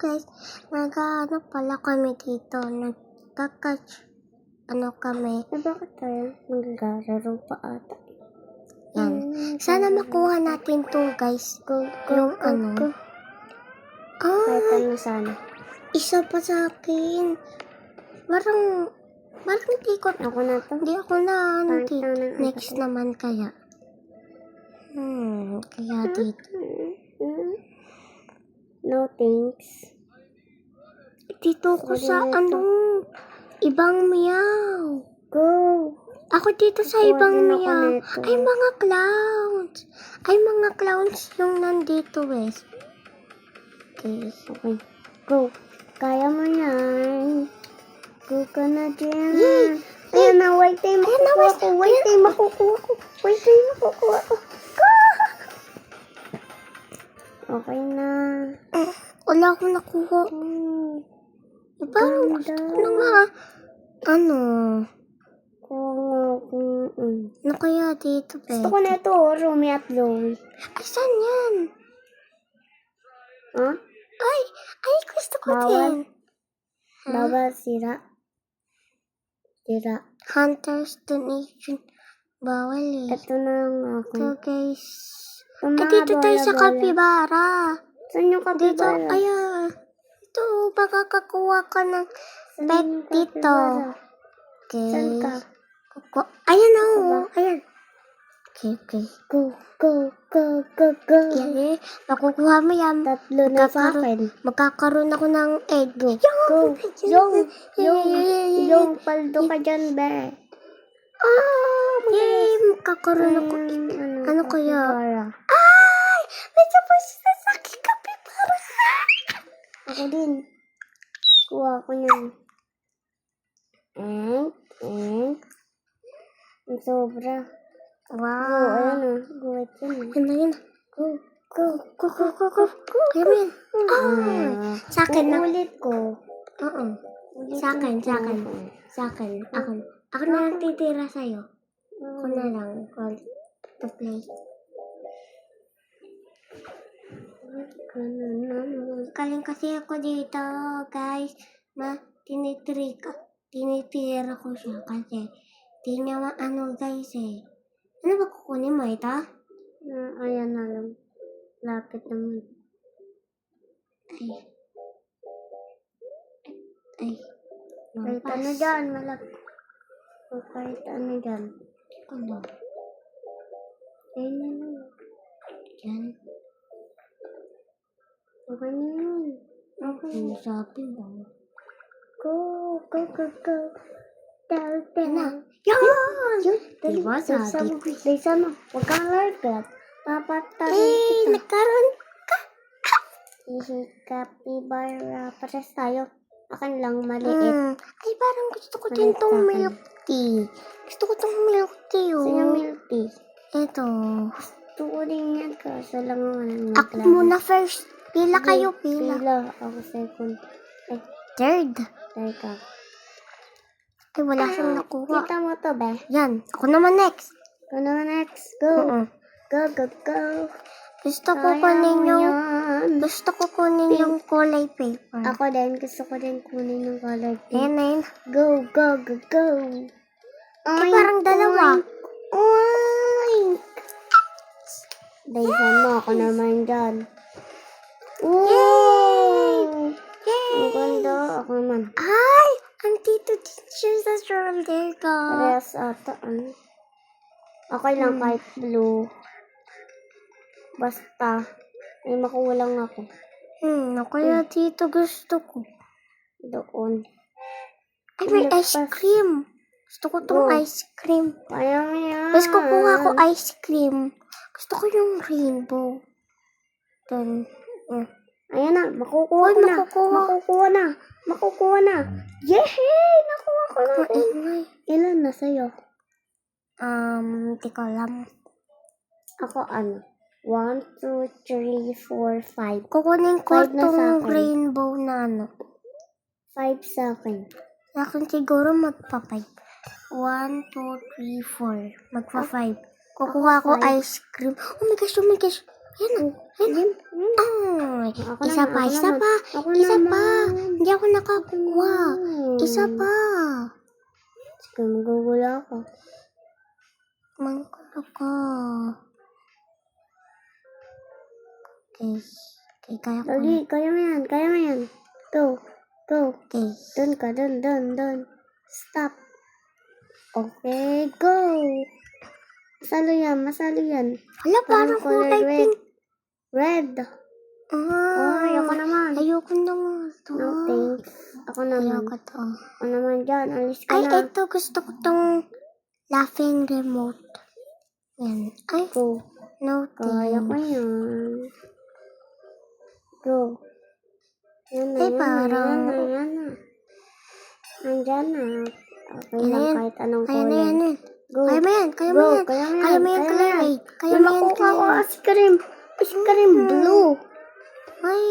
guys, nag-ano pala kami dito, nagkakatch, kami. Bakit tayo maglalaro pa ata? Yan. Sana makuha natin to guys. Yung ano. Kahit ano sana. Isa pa sa akin. Parang hindi ko. Ako na to. Hindi ako na. Parang Next naman kaya. Kaya dito. No thanks. Dito ko sa ibang meow. Go. Ako dito sa ibang meow. Ay, mga clowns. Ay, mga clowns yung nandito, Wes. Okay. Go. Kaya mo yan. Go ka na dyan. Yay! Ayan na, white time makukuha ko. White time makukuha ko. White time makukuha ko. Go! Okay na. Wala akong nakuha. Parang gusto ko na nga. Ano kaya dito, Wes? Gusto ko na ito, Rumi at Lowy. Ay, saan yan? Huh? Ay, gusto ko Bawal. din. Bawal, sira. Sira. Hunter's Donation. Bawal eh. Ito na ang ako. So, guys. Mga Dito tayo sa bola-bola. kapibara. Saan yung Dito, kapibara? ayan. Ito, makakakuha ka ng pet dito. Saan Okay. ka? Ayan o. Ayan. Okay. Go, go, go, go, go. Yan eh. Makukuha mo yan. Tatlo na sa akin. Magkakaroon ako ng egg. Go, go. Yung paldo ka dyan, be. Yay! Magkakaroon ako. Ano kaya? Kapibara. Ay! May tapos na sa aking kapibara. Ako din. Kuha ko niyan. Ang sobra. Wow. Go, ayan na. Go, ito na. Yun. Go, go. Kaya mo yan. Sa akin na. Ulit ko. Oo. Sa akin. Ako na lang titira sa'yo. Ako na lang. Call to play. Kaling kasi ako dito, guys. Tinitira ko siya kasi di niya maano, guys eh. Ano ba kukunin mo ito? Ayan na lang. Lapit naman. Ay. Kahit ano dyan, malapit. Kahit ano dyan. Ano? Ayun na lang. Yan. Okay na yun. Okay. Sabi mo. Go. Yan na. Yan! Diba sabi ko? Desa mo. Huwag kang largat. Papatayin kita. Nagkaroon ka. Kapibara. Pares tayo. Akin lang maliit. Ay, parang gusto ko din tong milk tea. Gusto ko tong milk tea, oh. Sa'yo milk tea. Ito. Gusto ko din yan. Kaso lang naman. Ako muna first. Pila kayo, pila. Ako second. Ay, Third. teka. Ay, wala siyang nakuha. Kita mo to, be. Yan. Ako naman next. Go na next. Go. Go. Gusto ko kunin yung kulay paper. Ako din. Gusto ko din kunin yung color pink. Ayan. Go. Ay, parang dalawa. Oink. Daysan mo. Ako naman dyan. Yay! Ang ganda. Ako naman. Ay! Ang tito teacher sa shoulder ko. Parehas ata. Okay lang kahit blue. Basta. May makuha lang ako. Kaya dito gusto ko. Doon. Ay, may ice cream. Gusto ko tong ice cream. Kaya mo yan. Mas kukuha ko ice cream. Gusto ko yung rainbow. Then, ayan na. Makukuha na. Yehey! Nakuha ko na. Ilan na sa'yo? Di ko alam. Ako 1, 2, 3, 4, 5. Kukunin ko 5 na sa tong akin. rainbow na 5 sa akin. Sa akin siguro magpa-5. 1, 2, 3, 4. Magpa-5. Kukuha ko ice cream. Oh my gosh. Ayan na. Ayan na. Ay, Ako isa naman, pa, ako isa naman. pa. Ako Isa naman. pa. Hindi ako nakakuha. Isa pa. Sige, magugulo ako. Mangkulo ko. Okay. Okay, kaya ko. Dali, kaya mo yan, kaya mo yan. Go, go. Okay. Doon ka, doon. Stop. Okay, go. Masalo yan. Hala, parang color kulay red. pink. Red. Ah, ayoko naman. Ayoko naman to. No, thanks. Ako naman. Ayoko to. Ako naman dyan, alis ka Ay, na. ito. Gusto ko tong laughing remote. Yan. Ay, Go. no Kaya ko thanks. yan. Go. Yan na, Ay, yan parang- na. Nandyan na. Okay Yan na lang, yan. kahit anong Kaya na color. yan. Go. Kaya mo yan. Kaya mo Go, yan. kaya mo Kaya mo yan, yan, kaya mo Clay. yan. Kaya mo yan, Nakuha ko Clay. ice cream. Ice cream blue. Ay,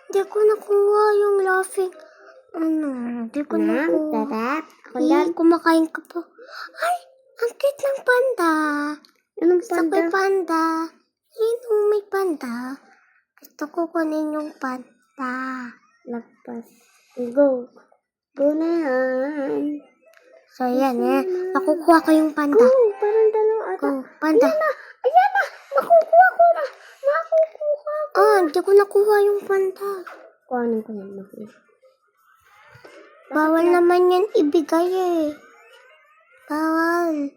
hindi ko nakuha yung laughing. Ano? Hindi ko nakuha. Tarap. Ako Ay, dyan. kumakain ka pa. Ay, ang cute ng panda. Anong Gusto ko yung panda? panda. Yun, may panda. Gusto ko kunin yung panda. Lagpas. Go. Go na yan. So, yan eh. Nakukuha ko yung panda. Go. Parang dalawa ata. Go, panda. Ayan na. Nakukuha ko na. Ah, hindi ko nakuha yung panda. Kuhanin ko yan. Bawal naman yan ibigay eh. Bawal.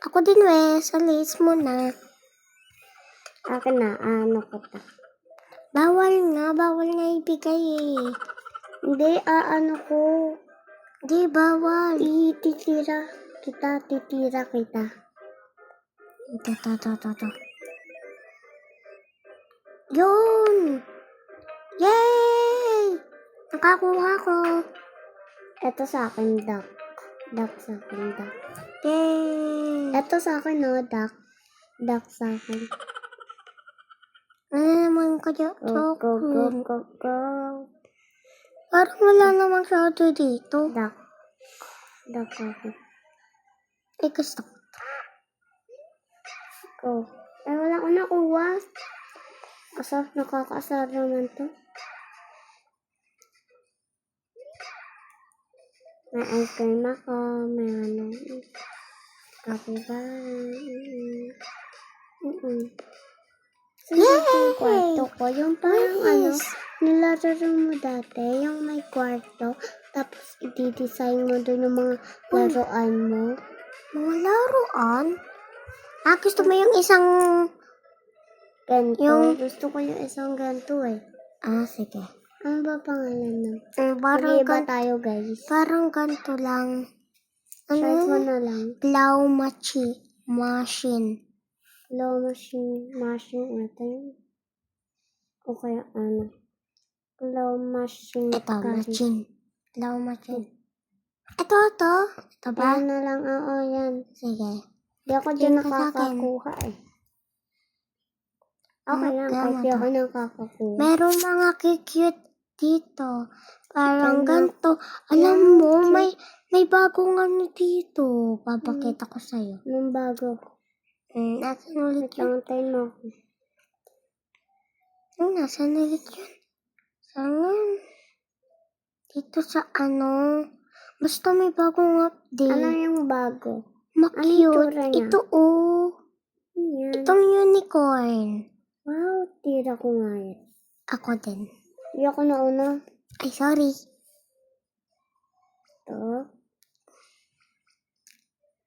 Ako din Wes, alis mo na. Akin na. Ano ko ta? Bawal na ibigay eh. Hindi. Ano ko. Di, bawal. Titira kita. Ito. Yun! Yay! Nakakuha ko. Ito sa akin, duck. Duck sa akin, duck. Yay! Ito sa akin, no, duck. Duck sa akin. Ano naman kaya Go. Parang wala namang shadow dito. Duck. Duck ako. Ay, gusto ko. Go. Ay, wala ko nakuha. Nakakaasar naman to. May ice cream ako. May ano. Kapibara. Sunod yung kwarto ko. Yung parang ano, nilalaro mo dati. Yung may kwarto. Tapos i-design mo doon yung mga laruan mo. Mga laruan? Ah, gusto mo yung isang... Ganito. Yung- Gusto ko yung isang ganito eh. Ah, sige. Ano ba pangalan nun? Parang Mag-iiba tayo, guys. Parang ganito lang. Search mo Ano? na lang. Claw machine. Claw machine ata yun. O kaya ano. Claw machine. Ito, curry. machine. Claw machine. Ito. Ito ba? Yan na lang. Oo, yan. Sige. Di ako dyan Yan ka sa akin. nakakakuha eh. Okay lang. Kaya Kahit mo di to. ako nakakakuha. Meron mga cute dito. Parang Ganyan. ganito. Alam mo, may bagong ano dito. Papakita ko sa'yo. Nung bago. Nasaan ulit Wait yun? lang. Tayo mo ako. Nasaan ulit yun? Saan yun? Dito sa ano. Basta may bagong update. Ano yung bago? Ma-cute. Ano yung itsura niya? Ito Yan. Itong unicorn. Wow, tira ko nga yan. Ako din. Hindi ako nauna. Ay, sorry. Ito.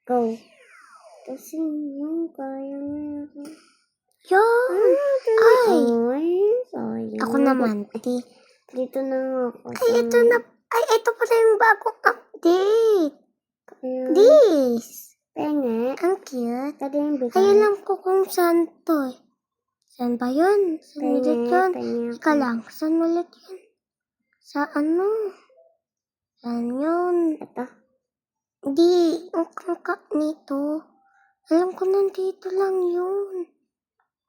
Go. Kasi mo, kaya mo. Yun! Ay! Sayang. Ako naman. Dito na nga ako. Ay, ito na. Ay, ito pala yung bagong update. Kaya, This. penge. Ang cute. Pwede yung bigay. Ay, alam ko kung saan to eh. Saan ba yun? Saan ulit yun? Penge. Ika lang. Saan ulit yun? Sa ano? Saan yun? Ito. Hindi. Ang kangka nito. Alam ko nandito lang yun.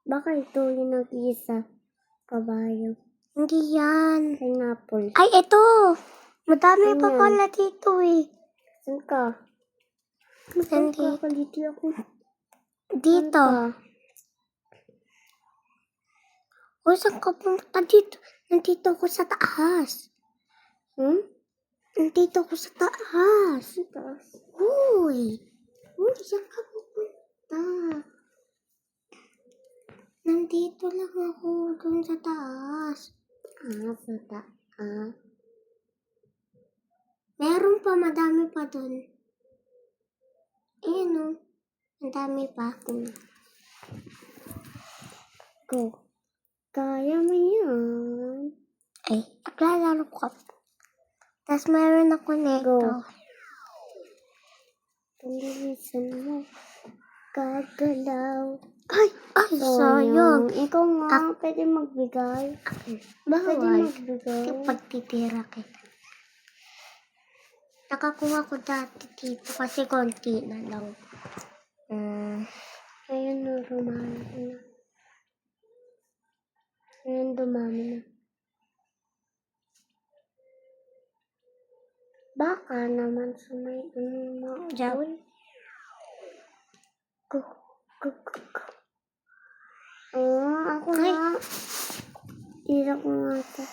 Baka ito yung nag-iisa. Kabayo. Hindi yan. Pineapple. Ay, ito. Madami Ano pa yan? pala dito eh. Saan ka? Saan Nakakaliti ako. Dito. Saan ka? Uy, saan ka pumunta dito? Nandito ako sa taas. Nandito ako sa taas. Uy, saan ka pupunta? Nandito lang ako dun sa taas. Sa taas. Meron pa, madami pa dun. Ayan o, madami pa. Go. Kaya mo yan. Ay, naglalaro ko. Tapos meron ako nito. Palisan mo. Gagalaw. Ay, sayang. Ikaw nga, pwede magbigay. Pwede Bawal. magbigay. Pagtitira kita. Nakakuha ko dati dito kasi konti na lang. Ayun na, rumami na. Ayun, dumami na. Baka naman sumay Jawin. Go. Ako Ay. nga. Tira ko nga ito.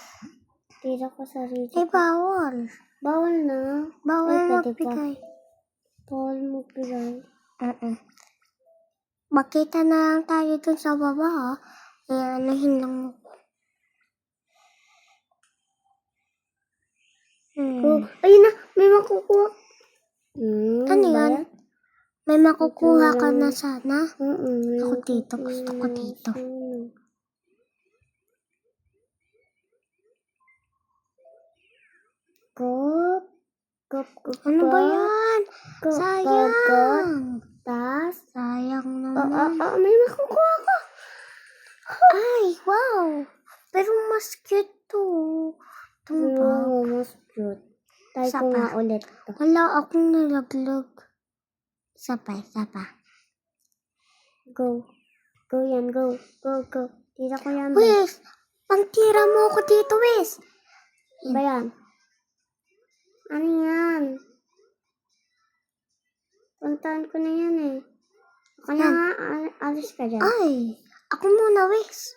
Tira ko sarili. Ay, bawal. Bawal na. Bawal Ay, pwede pa. magbigay. Bawal magbigay. Makita na lang tayo dun sa baba, ha? Kaya anahin lang ako. Ayun na, may makukuha. Ano yan? May makukuha ka Ito lang. na sana? May Ako dito, makukuha gusto ko na dito. sana. Gop. Ano ba yan? Gop. Sayang. Tas. Sayang naman. May makukuha ko. Ay, wow. Pero mas cute to. Itong bag. Mas cute. Try Isa ko pa. nga ulit to. Wala akong nalaglag. Isa pa. Go. Go yan, go. Tira ko yan. Wes, pangtira mo ako dito, Wes. Ba yan? Ano yan? Puntahan ko na yan eh. Ako na nga, alis ka dyan. Ay, ako muna, Wes.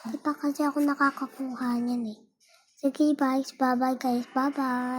Di pa kasi ako nakakakuha niyan eh. Sige, guys. Bye-bye, guys. Bye-bye.